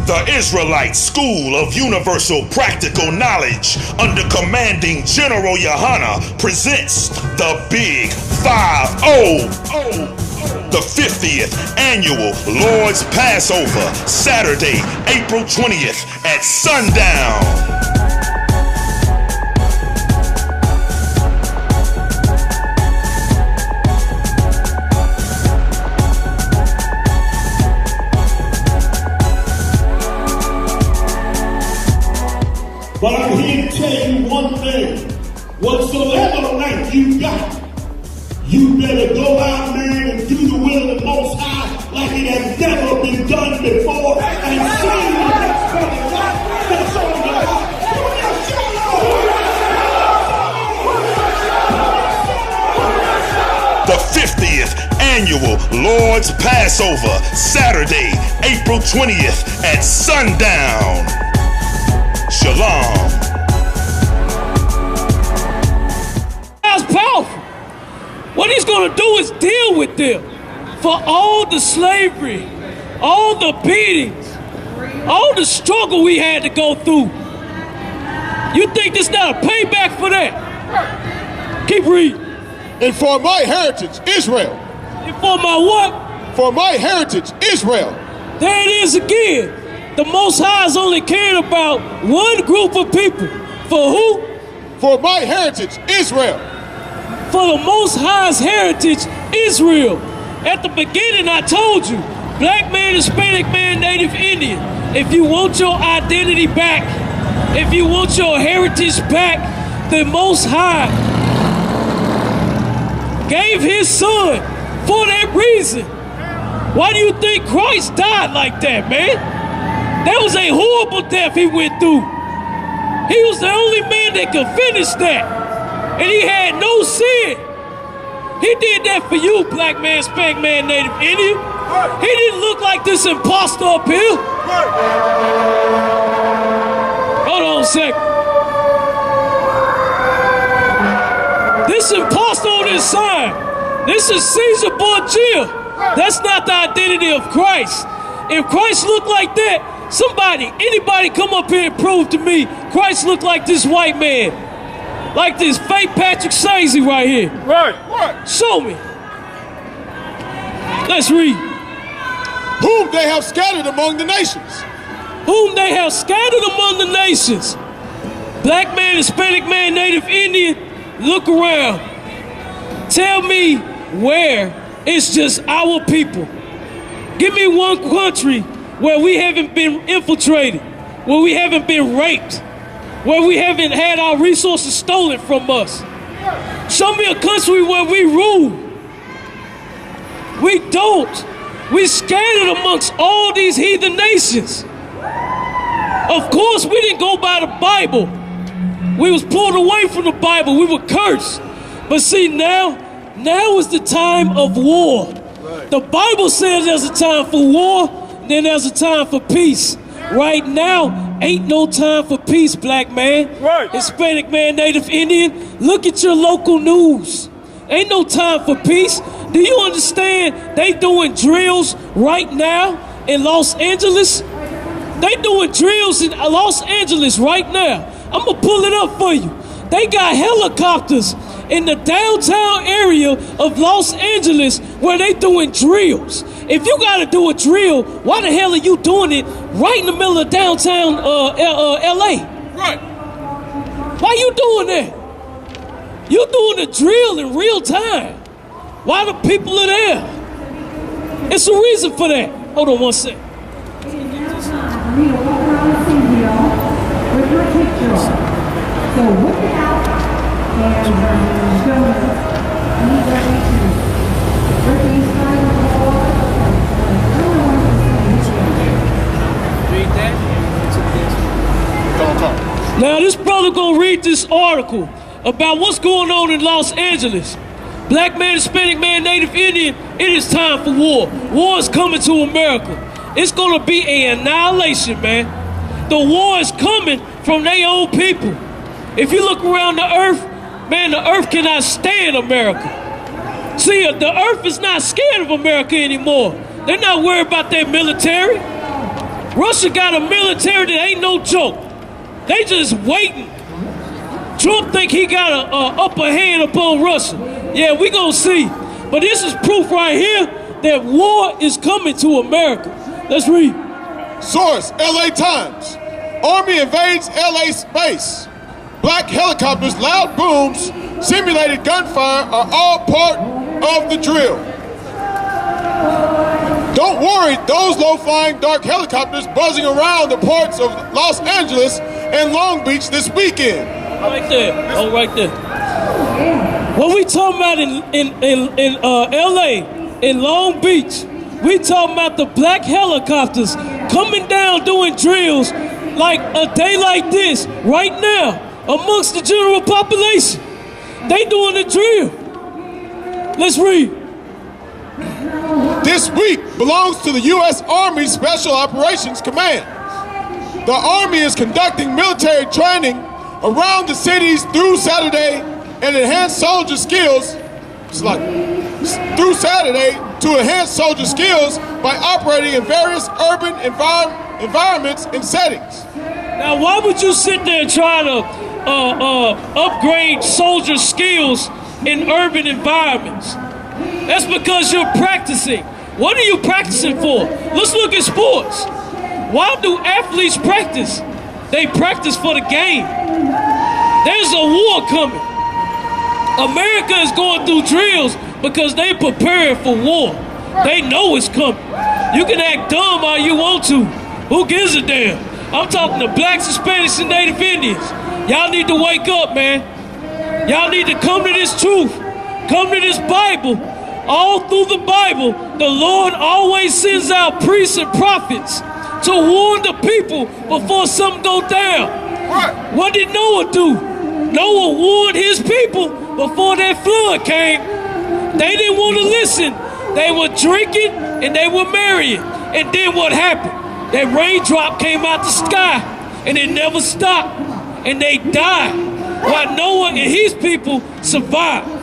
The Israelite School of Universal Practical Knowledge under commanding General YAHANNA presents the Big 5-0. The 50th Annual Lord's Passover, Saturday, April 20th at sundown. But I'm here to tell you one thing. Whatsoever rank you got, you better go out, man, and do the will of the Most High like it has never been done before. And see the next brother that's on the heart. The 50th Annual Lord's Passover, Saturday, April 20th at sundown. Shalom. That's powerful. What he's going to do is deal with them for all the slavery, all the beatings, all the struggle we had to go through. You think this not a payback for that? Keep reading. And for my heritage, Israel. And for my what? For my heritage, Israel. There it is again. The Most High is only caring about one group of people. For who? For my heritage, Israel. For the Most High's heritage, Israel. At the beginning, I told you, black man, Hispanic man, Native Indian, if you want your identity back, if you want your heritage back, the Most High gave his son for that reason. Why do you think Christ died like that, man? That was a horrible death he went through. He was the only man that could finish that. And he had no sin. He did that for you, black man, Hispanic man, Native Indian. He didn't look like this imposter up here. Hold on a second. This imposter on this sign, this is Caesar Borgia. That's not the identity of Christ. If Christ looked like that, anybody come up here and prove to me Christ looked like this white man. Like this fake Patrick Swayze right here. Right. Show me. Let's read. Whom they have scattered among the nations. Whom they have scattered among the nations. Black man, Hispanic man, Native Indian, look around. Tell me where it's just our people. Give me one country where we haven't been infiltrated, where we haven't been raped, where we haven't had our resources stolen from us. Show me a country where we rule. We don't. We scattered amongst all these heathen nations. Of course, we didn't go by the Bible. We was pulled away from the Bible. We were cursed. But see, now is the time of war. The Bible says there's a time for war, then there's a time for peace. Right now, ain't no time for peace, black man. Right. Hispanic man, Native Indian, look at your local news. Ain't no time for peace. Do you understand they doing drills right now in Los Angeles? They doing drills in Los Angeles right now. I'm gonna pull it up for you. They got helicopters in the downtown area of Los Angeles where they doing drills. If you gotta do a drill, why the hell are you doing it right in the middle of downtown LA? Right. Why you doing that? You doing a drill in real time. Why the people are there? It's a reason for that. Hold on one second. With your picture. So whip it out and show us. Read that. Now this brother gonna read this article about what's going on in Los Angeles. Black man, Hispanic man, Native Indian, it is time for war. War is coming to America. It's gonna be an annihilation, man. The war is coming from their own people. If you look around the earth, man, the earth cannot stand America. See, the earth is not scared of America anymore. They're not worried about their military. Right? Russia got a military that ain't no joke. They just waiting. Trump think he got a upper hand upon Russia. Yeah, we gonna see. But this is proof right here that war is coming to America. Let's read. Source, LA Times. Army invades LA space. Black helicopters, loud booms, simulated gunfire are all part of the drill. Don't worry, those low-flying dark helicopters buzzing around the ports of Los Angeles and Long Beach this weekend. Right there. Oh, right there. What we talking about in LA, in Long Beach, we talking about the black helicopters coming down doing drills like a day like this, right now, amongst the general population. They doing the drill. Let's read. This week belongs to the U.S. Army Special Operations Command. The Army is conducting military training around the cities through Saturday and enhance soldier skills. Through Saturday to enhance soldier skills by operating in various urban environments and settings. Now, why would you sit there and try to upgrade soldier skills in urban environments? That's because you're practicing. What are you practicing for? Let's look at sports. Why do athletes practice? They practice for the game. There's a war coming. America is going through drills because they preparing for war. They know it's coming. You can act dumb all you want to. Who gives a damn? I'm talking to blacks, Hispanics, and Native Indians. Y'all need to wake up, man. Y'all need to come to this truth. Come to this Bible. All through the Bible, the Lord always sends out priests and prophets to warn the people before something go down. What did Noah do? Noah warned his people before that flood came. They didn't want to listen. They were drinking and they were marrying. And then what happened? That raindrop came out the sky and it never stopped. And they died while Noah and his people survived.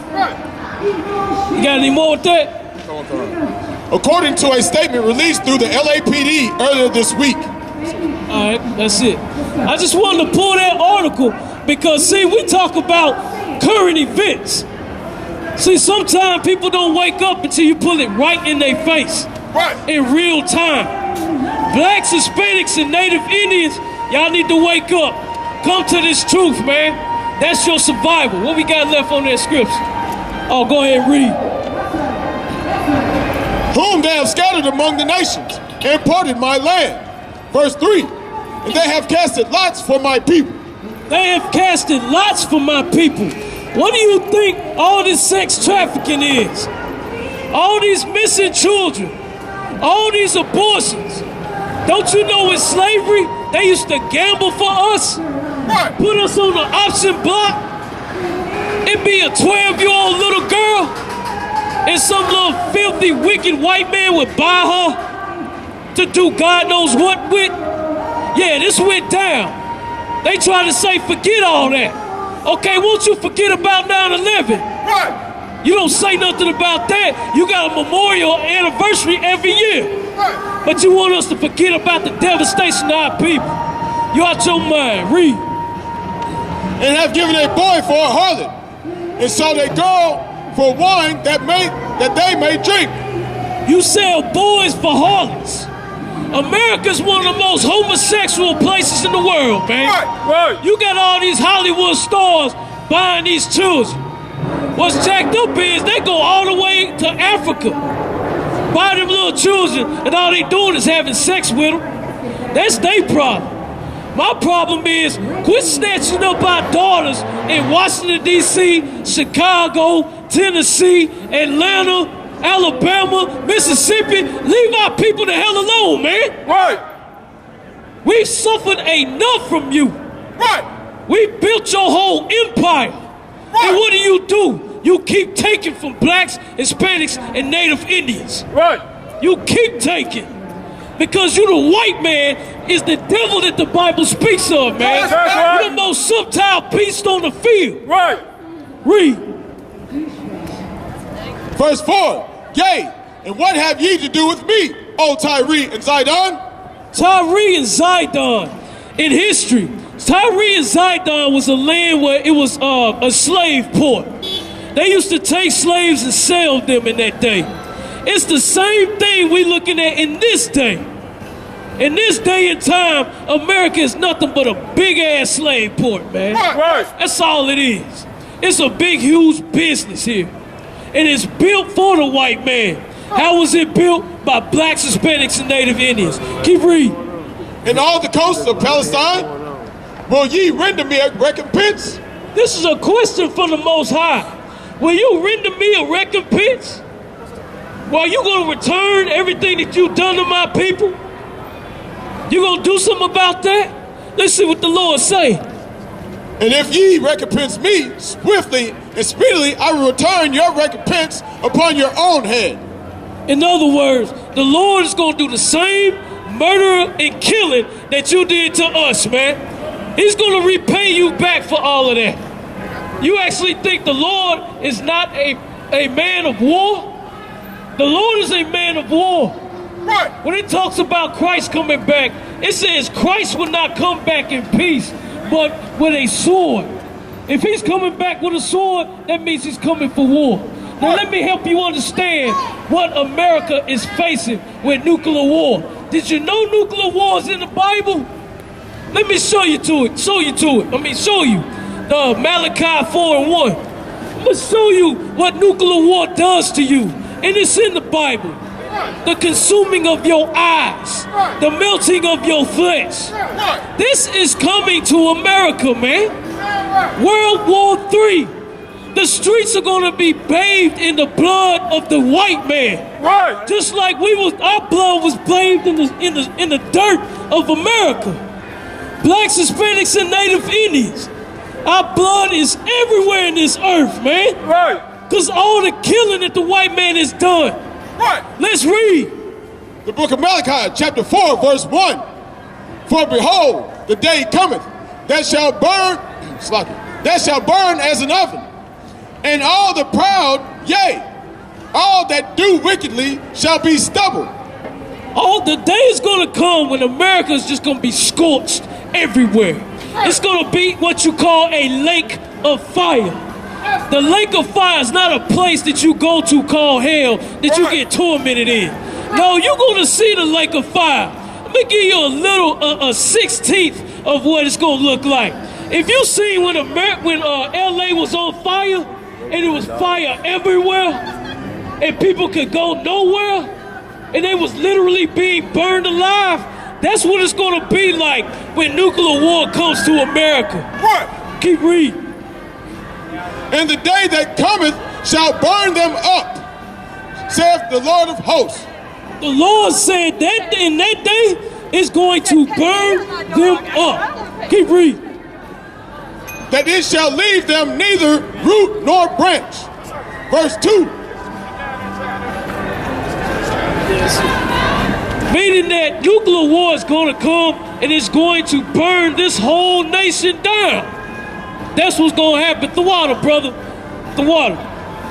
You got any more with that? According to a statement released through the LAPD earlier this week. All right, that's it. I just wanted to pull that article because, see, we talk about current events. See, sometimes people don't wake up until you pull it right in their face. Right. In real time. Blacks, Hispanics, and Native Indians, y'all need to wake up. Come to this truth, man. That's your survival. What we got left on that scripture? Oh, go ahead and read. Whom they have scattered among the nations and parted my land. Verse 3. And they have casted lots for my people. They have casted lots for my people. What do you think all this sex trafficking is? All these missing children. All these abortions. Don't you know in slavery, they used to gamble for us? Right. Put us on the option block. It'd be a 12-year-old little girl and some little filthy, wicked white man would buy her to do God knows what with. Yeah, this went down. They try to say, forget all that. Okay, won't you forget about 9/11? Right. You don't say nothing about that. You got a memorial anniversary every year. Right. But you want us to forget about the devastation of our people. You out your mind. Read. And have given a boy for a harlot, and sold a girl for wine that they may drink. You sell boys for harlots. America's one of the most homosexual places in the world, man. Right. You got all these Hollywood stars buying these children. What's jacked up is they go all the way to Africa, buy them little children, and all they doing is having sex with them. That's their problem. My problem is, quit snatching up our daughters in Washington, D.C., Chicago, Tennessee, Atlanta, Alabama, Mississippi. Leave our people the hell alone, man. Right. We've suffered enough from you. Right. We built your whole empire. Right. And what do? You keep taking from blacks, Hispanics, and Native Indians. Right. You keep taking. Because you the white man is the devil that the Bible speaks of, man. That's right. You're the most subtle beast on the field. Right. Read. Verse 4. Yea, and what have ye to do with me, O Tyree and Zidon? Tyre and Zidon in history. Tyre and Zidon was a land where it was a slave port. They used to take slaves and sell them in that day. It's the same thing we looking at in this day. In this day and time, America is nothing but a big-ass slave port, man. Right. That's all it is. It's a big, huge business here. And it's built for the white man. How was it built? By blacks, Hispanics, and Native Indians. Keep reading. In all the coasts of Palestine, will ye render me a recompense? This is a question from the Most High. Will you render me a recompense? Well, you going to return everything that you've done to my people? You going to do something about that? Let's see what the Lord say. And if ye recompense me swiftly and speedily, I will return your recompense upon your own head. In other words, the Lord is going to do the same murder and killing that you did to us, man. He's going to repay you back for all of that. You actually think the Lord is not a man of war? The Lord is a man of war. Right. When it talks about Christ coming back, it says Christ will not come back in peace, but with a sword. If he's coming back with a sword, that means he's coming for war. Now let me help you understand what America is facing with nuclear war. Did you know nuclear war is in the Bible? Let me show you Malachi 4:1. I'm going to show you what nuclear war does to you. And it's in the Bible. The consuming of your eyes. The melting of your flesh. This is coming to America, man. World War III. The streets are going to be bathed in the blood of the white man. Right. Just like our blood was bathed in the dirt of America. Blacks, Hispanics, and Native Indians. Our blood is everywhere in this earth, man. Right. Because all the killing that the white man has done. Right. Let's read. The book of Malachi, chapter 4, verse 1. For behold, the day cometh that shall burn as an oven, and all the proud, yea, all that do wickedly shall be stubble. The day is going to come when America is just going to be scorched everywhere. It's going to be what you call a lake of fire. The lake of fire is not a place that you go to called hell that you get tormented in. No, you're going to see the lake of fire. Let me give you a 16th of what it's going to look like. If you seen when LA was on fire and it was fire everywhere and people could go nowhere and they was literally being burned alive, that's what it's going to be like when nuclear war comes to America. Right. Keep reading. And the day that cometh shall burn them up, saith the Lord of hosts. The Lord said that in that day is going to burn them up. Keep reading. That it shall leave them neither root nor branch. Verse 2. Meaning that nuclear war is going to come and it's going to burn this whole nation down. That's what's going to happen. The water, brother. The water.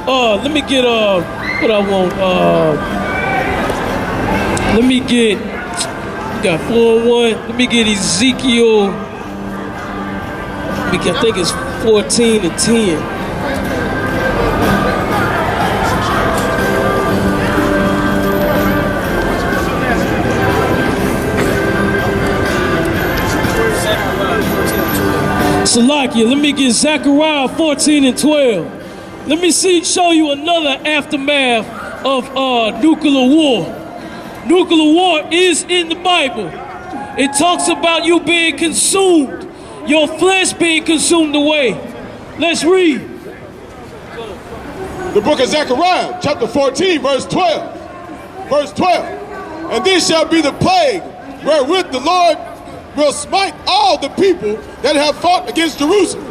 Let me get, what I want. Let me get, you got 4:1. Let me get Ezekiel. I think it's 14 and 10. Salakia, let me get Zechariah 14 and 12. Let me show you another aftermath of nuclear war. Nuclear war is in the Bible. It talks about you being consumed, your flesh being consumed away. Let's read. The book of Zechariah, chapter 14, verse 12. Verse 12. And this shall be the plague wherewith the Lord will smite all the people that have fought against Jerusalem.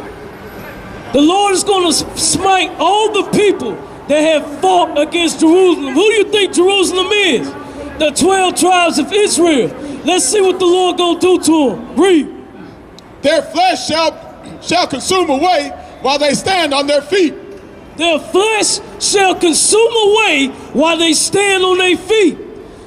The Lord is going to smite all the people that have fought against Jerusalem. Who do you think Jerusalem is? The 12 tribes of Israel. Let's see what the Lord going to do to them. Read. Their flesh shall consume away while they stand on their feet. Their flesh shall consume away while they stand on their feet.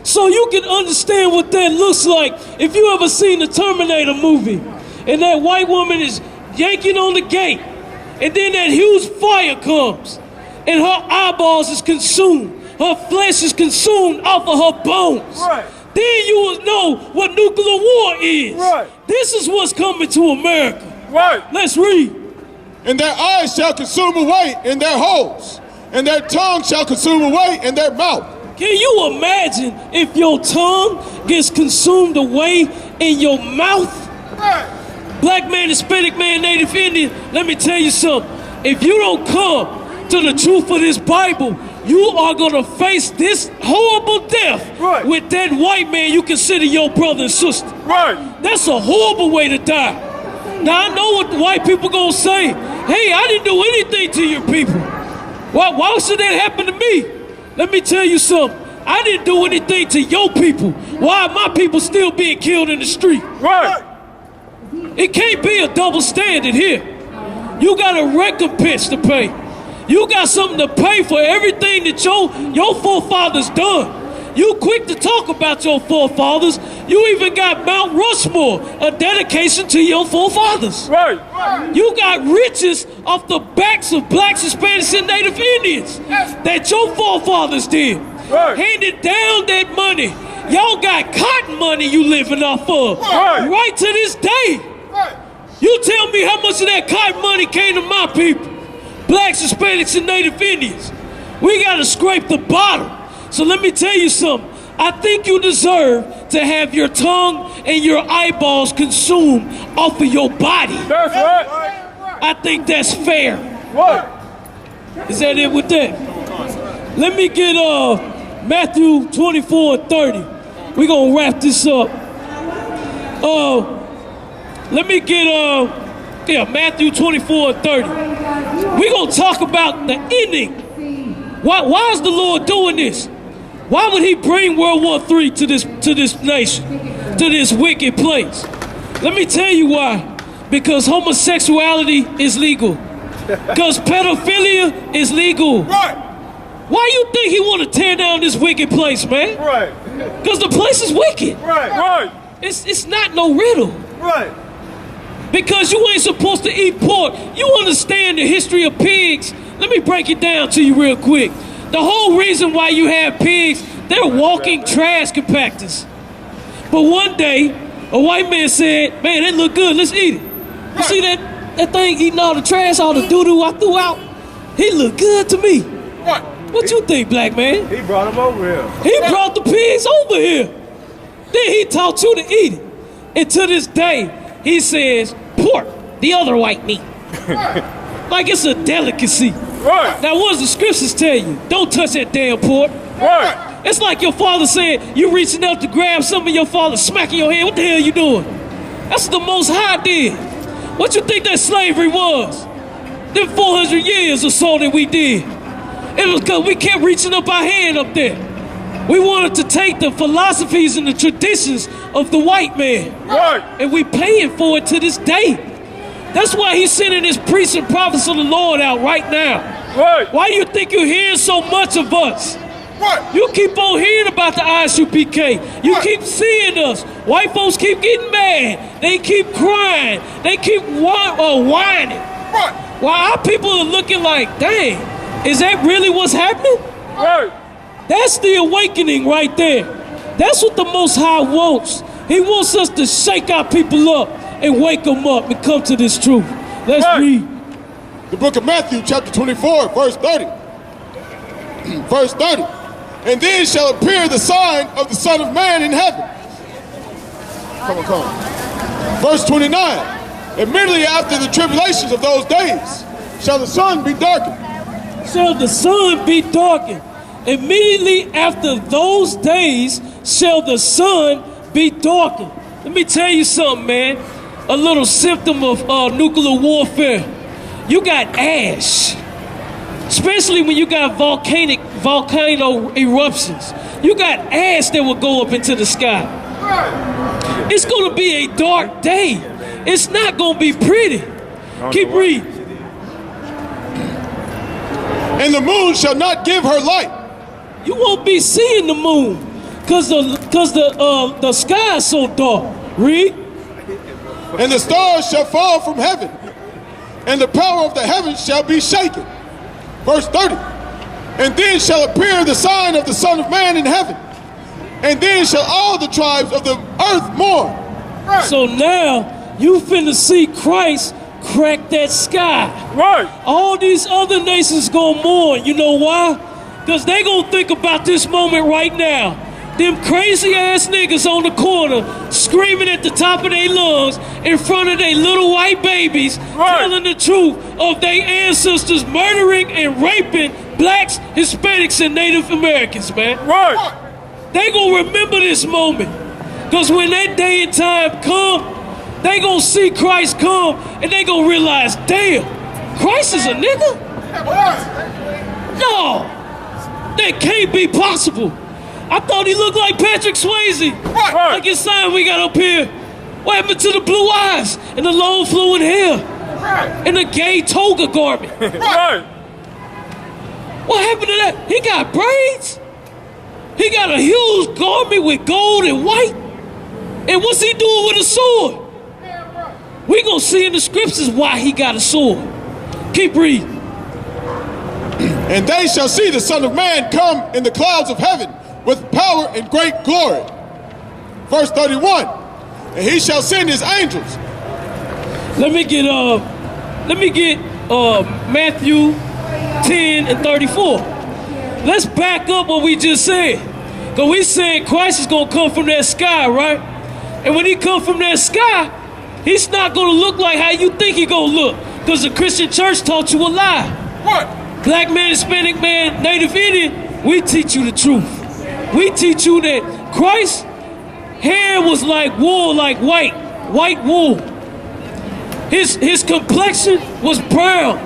So you can understand what that looks like. If you ever seen the Terminator movie, and that white woman is yanking on the gate, and then that huge fire comes, and her eyeballs is consumed, her flesh is consumed off of her bones. Right. Then you will know what nuclear war is. Right. This is what's coming to America. Right. Let's read. And their eyes shall consume away in their holes, and their tongue shall consume away in their mouth. Can you imagine if your tongue gets consumed away in your mouth? Right. Black man, Hispanic man, Native Indian, let me tell you something. If you don't come to the truth of this Bible, you are going to face this horrible death with that white man you consider your brother and sister. Right. That's a horrible way to die. Now, I know what the white people going to say. Hey, I didn't do anything to your people. Why should that happen to me? Let me tell you something. I didn't do anything to your people. Why are my people still being killed in the street? Right. It can't be a double standard here. You got a recompense to pay. You got something to pay for everything that your forefathers done. You quick to talk about your forefathers. You even got Mount Rushmore, a dedication to your forefathers. Right. You got riches off the backs of blacks, Hispanics, and Native Indians that your forefathers did. Right. Handed down that money. Y'all got cotton money you living off of. Right to this day. You tell me how much of that cotton money came to my people. Blacks, Hispanics, and Native Indians. We gotta scrape the bottom. So let me tell you something. I think you deserve to have your tongue and your eyeballs consumed off of your body. That's right. I think that's fair. Right. Is that it with that? Let me get Matthew 24 and 30. We're gonna wrap this up. Let me get Matthew 24 and 30. We're gonna talk about the ending. Why is the Lord doing this? Why would he bring World War III to this nation, to this wicked place? Let me tell you why. Because homosexuality is legal. Because pedophilia is legal. Right. Why you think he want to tear down this wicked place, man? Right. Because the place is wicked. Right. Right. It's not no riddle. Right. Because you ain't supposed to eat pork. You understand the history of pigs. Let me break it down to you real quick. The whole reason why you have pigs, they're walking trash compactors. But one day, a white man said, man, that look good, let's eat it. You see that thing eating all the trash, all the doo-doo I threw out? He look good to me. Right. What you think, black man? He brought him over here. He brought the pigs over here. Then he taught you to eat it. And to this day, he says, pork, the other white meat. Like it's a delicacy. Right. Now what does the scriptures tell you? Don't touch that damn pork. Right. It's like your father said, you reaching out to grab something, your father smacking your head. What the hell you doing? That's what the Most High did. What you think that slavery was? Them 400 years or so that we did. It was because we kept reaching up our hand up there. We wanted to take the philosophies and the traditions of the white man. Right. And we paying for it to this day. That's why he's sending his priests and prophets of the Lord out right now. Right. Why do you think you're hearing so much of us? Right. You keep on hearing about the I.S.U.P.K. You keep seeing us. White folks keep getting mad. They keep crying. They keep whining. Right. While our people are looking like, dang, is that really what's happening? Right. That's the awakening right there. That's what the Most High wants. He wants us to shake our people up and wake them up and come to this truth. Let's read. The book of Matthew, chapter 24, verse 30. Verse 30. And then shall appear the sign of the Son of Man in heaven. Come on. Verse 29. Immediately after the tribulations of those days shall the sun be darkened. Shall the sun be darkened. Immediately after those days shall the sun be darkened. Let me tell you something, man. A little symptom of nuclear warfare. You got ash. Especially when you got volcano eruptions. You got ash that will go up into the sky. It's going to be a dark day. It's not going to be pretty. Keep reading. And the moon shall not give her light. You won't be seeing the moon. Cause the sky is so dark. Read. And the stars shall fall from heaven, and the power of the heavens shall be shaken. Verse 30. And then shall appear the sign of the Son of Man in heaven, and then shall all the tribes of the earth mourn. So now you finna see Christ crack that sky. Right. All these other nations gonna mourn. You know why? Because they gonna think about this moment right now. Them crazy ass niggas on the corner screaming at the top of their lungs in front of their little white babies, telling the truth of their ancestors murdering and raping blacks, Hispanics, and Native Americans, man. Right. They gonna remember this moment. Because when that day and time come, they gonna see Christ come and they gonna realize, damn, Christ is a nigga? No, that can't be possible. I thought he looked like Patrick Swayze. Like his sign we got up here. What happened to the blue eyes and the long flowing hair and the gay toga garment? Right. What happened to that? He got braids. He got a huge garment with gold and white. And what's he doing with a sword? We gonna see in the scriptures why he got a sword. Keep reading. And they shall see the Son of Man come in the clouds of heaven with power and great glory. Verse 31. And he shall send his angels. Let me get Matthew 10 and 34. Let's back up what we just said. Because we said Christ is going to come from that sky, right? And when he come from that sky, he's not going to look like how you think he going to look. Because the Christian church taught you a lie. What? Black man, Hispanic man, Native Indian, we teach you the truth. We teach you that Christ's hair was like wool, like white wool. His complexion was brown,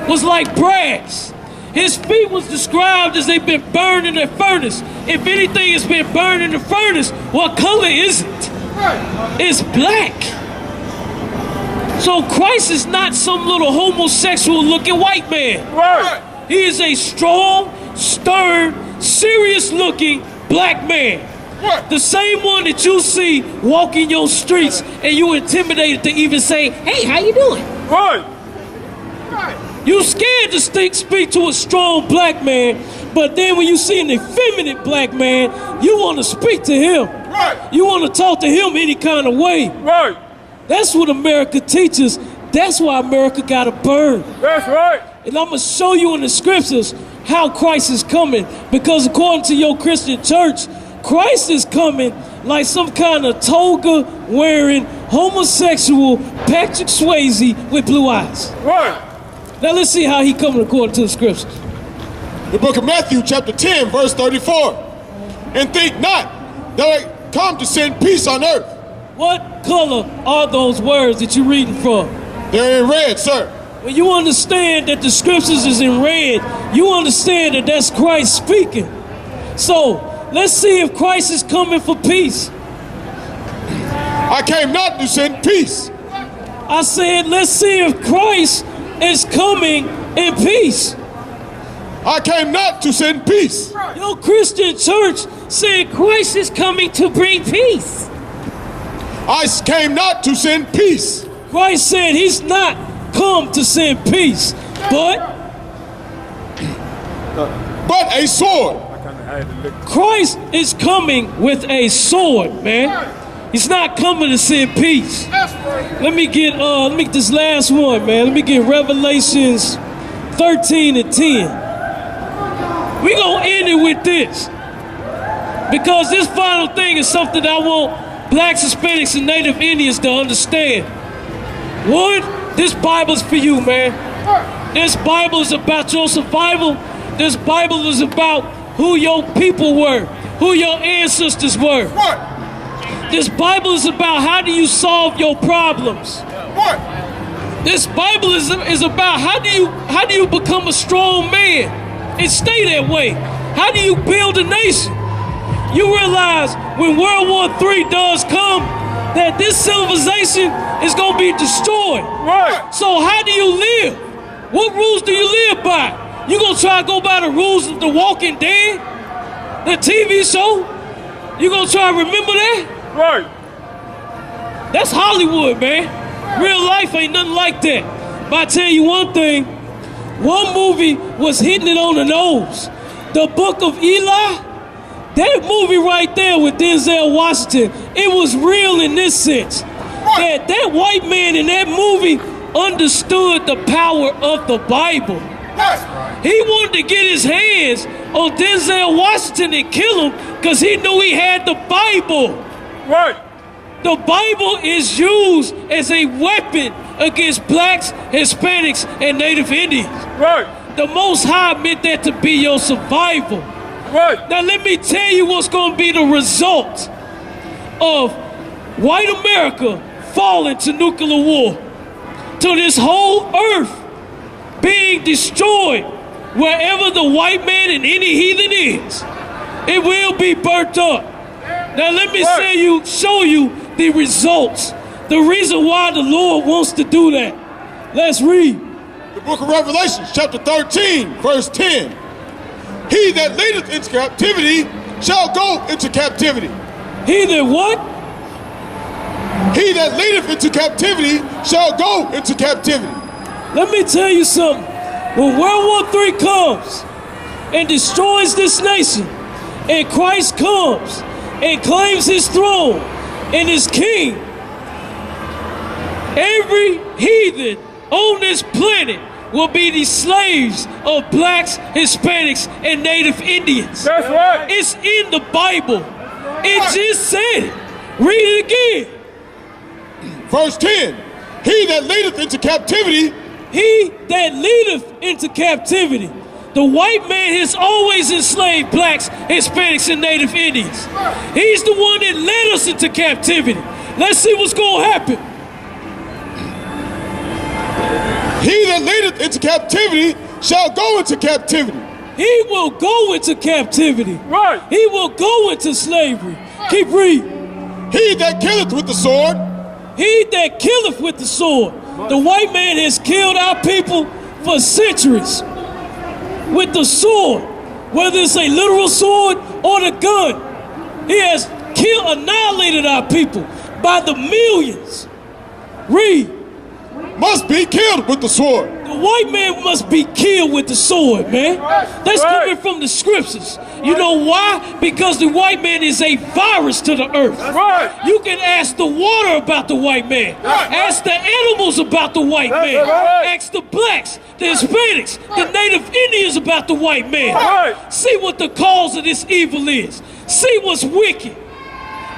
was like brass. His feet was described as they've been burned in a furnace. If anything has been burned in the furnace, what color is it? It's black. So Christ is not some little homosexual looking white man. Right. He is a strong, stern, serious looking black man. What? The same one that you see walking your streets and you intimidated to even say, hey, how you doing? Right. You scared to speak to a strong black man, but then when you see an effeminate black man, you want to speak to him. Right. You want to talk to him any kind of way. Right. That's what America teaches. That's why America got to burn. That's right. And I'm going to show you in the scriptures how Christ is coming. Because according to your Christian church, Christ is coming like some kind of toga wearing homosexual Patrick Swayze with blue eyes. Right. Now let's see how he coming according to the scriptures. The book of Matthew chapter 10 verse 34. And think not that I come to send peace on earth. What color are those words that you're reading from? They're in red, sir. When you understand that the scriptures is in red, you understand that that's Christ speaking. So let's see if Christ is coming for peace. I came not to send peace. I said, let's see if Christ is coming in peace. I came not to send peace. Your Christian church said Christ is coming to bring peace. I came not to send peace. Christ said he's not come to send peace, but a sword. Christ is coming with a sword, man. He's not coming to send peace. Let me get this last one, man. Let me get Revelations 13 and 10. We gonna end it with this. Because this final thing is something I want blacks, Hispanics, and Native Indians to understand. One, this Bible's for you, man. This Bible is about your survival. This Bible is about who your people were, who your ancestors were. What? This Bible is about how do you solve your problems. What? This Bible is about how do you become a strong man and stay that way. How do you build a nation? You realize when World War III does come, that this civilization is going to be destroyed. Right. So how do you live? What rules do you live by? You going to try to go by the rules of The Walking Dead? The TV show? You gonna try to remember that? Right. That's Hollywood, man. Real life ain't nothing like that. But I tell you one thing, one movie was hitting it on the nose. The Book of Eli, that movie right there with Denzel Washington, it was real in this sense. That white man in that movie understood the power of the Bible. He wanted to get his hands on Denzel Washington and kill him because he knew he had the Bible. Right. The Bible is used as a weapon against blacks, Hispanics, and Native Indians. Right. The Most High meant that to be your survival. Right. Now let me tell you what's going to be the result of white America falling to nuclear war, to this whole earth being destroyed wherever the white man and any heathen is. It will be burnt up. Now let me show you the results. The reason why the Lord wants to do that. Let's read. The book of Revelation, chapter 13, verse 10. He that leadeth into captivity shall go into captivity. He that what? He that leadeth into captivity shall go into captivity. Let me tell you something. When World War III comes and destroys this nation, and Christ comes and claims his throne and his king, every heathen on this planet will be the slaves of blacks, Hispanics, and Native Indians. That's right. It's in the Bible. It just said it. Read it again. Verse 10. He that leadeth into captivity. He that leadeth into captivity. The white man has always enslaved blacks, Hispanics, and Native Indians. He's the one that led us into captivity. Let's see what's going to happen. He that leadeth into captivity shall go into captivity. He will go into captivity. Right. He will go into slavery. Keep reading. He that killeth with the sword. He that killeth with the sword. The white man has killed our people for centuries with the sword, whether it's a literal sword or the gun. He has annihilated our people by the millions. Read. Must be killed with the sword. The white man must be killed with the sword, man. That's coming from the scriptures. You know why? Because the white man is a virus to the earth. Right. You can ask the water about the white man. Ask the animals about the white man. right. Ask the blacks, the Hispanics, the Native Indians about the white man. Right. See what the cause of this evil is. See what's wicked.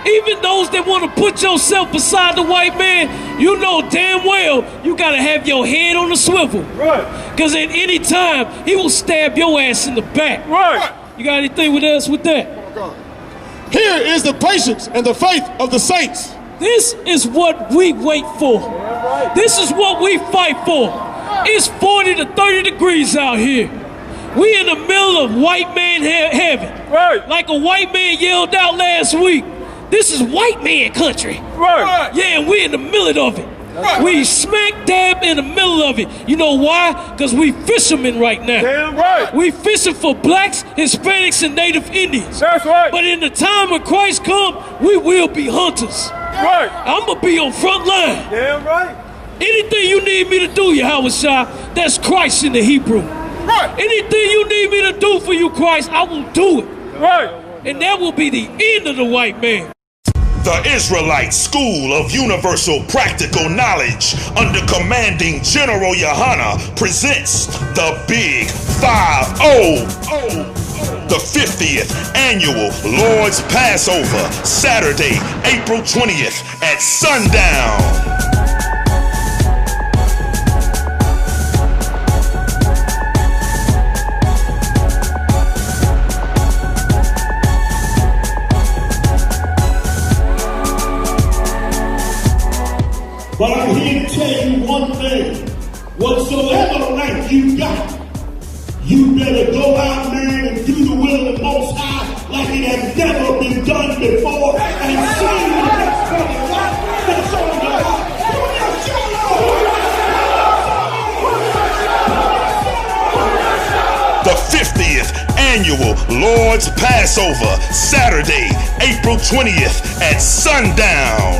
Even those that want to put yourself beside the white man, you know damn well you got to have your head on the swivel. Right. Because at any time, he will stab your ass in the back. Right. You got anything with us with that? Here is the patience and the faith of the saints. This is what we wait for. This is what we fight for. It's 40 to 30 degrees out here. We in the middle of white man heaven. Right. Like a white man yelled out last week. This is white man country. Right. Yeah, and we're in the middle of it. Right. We smack dab in the middle of it. You know why? Because we fishermen right now. Damn right. We fishing for blacks, Hispanics, and Native Indians. That's right. But in the time when Christ come, we will be hunters. Right. I'm going to be on front line. Damn right. Anything you need me to do, YAHANNA, that's Christ in the Hebrew. Right. Anything you need me to do for you, Christ, I will do it. Right. And that will be the end of the white man. The Israelite School of Universal Practical Knowledge, under commanding General YAHANNA, presents the Big 5-0. The 50th Annual Lord's Passover, Saturday, April 20th at sundown. But I'm here to tell you one thing. Whatsoever right you got, you better go out, man, and do the will of the Most High like it has never been done before, and see the best for the life that's on your heart. The 50th Annual Lord's Passover, Saturday, April 20th at sundown.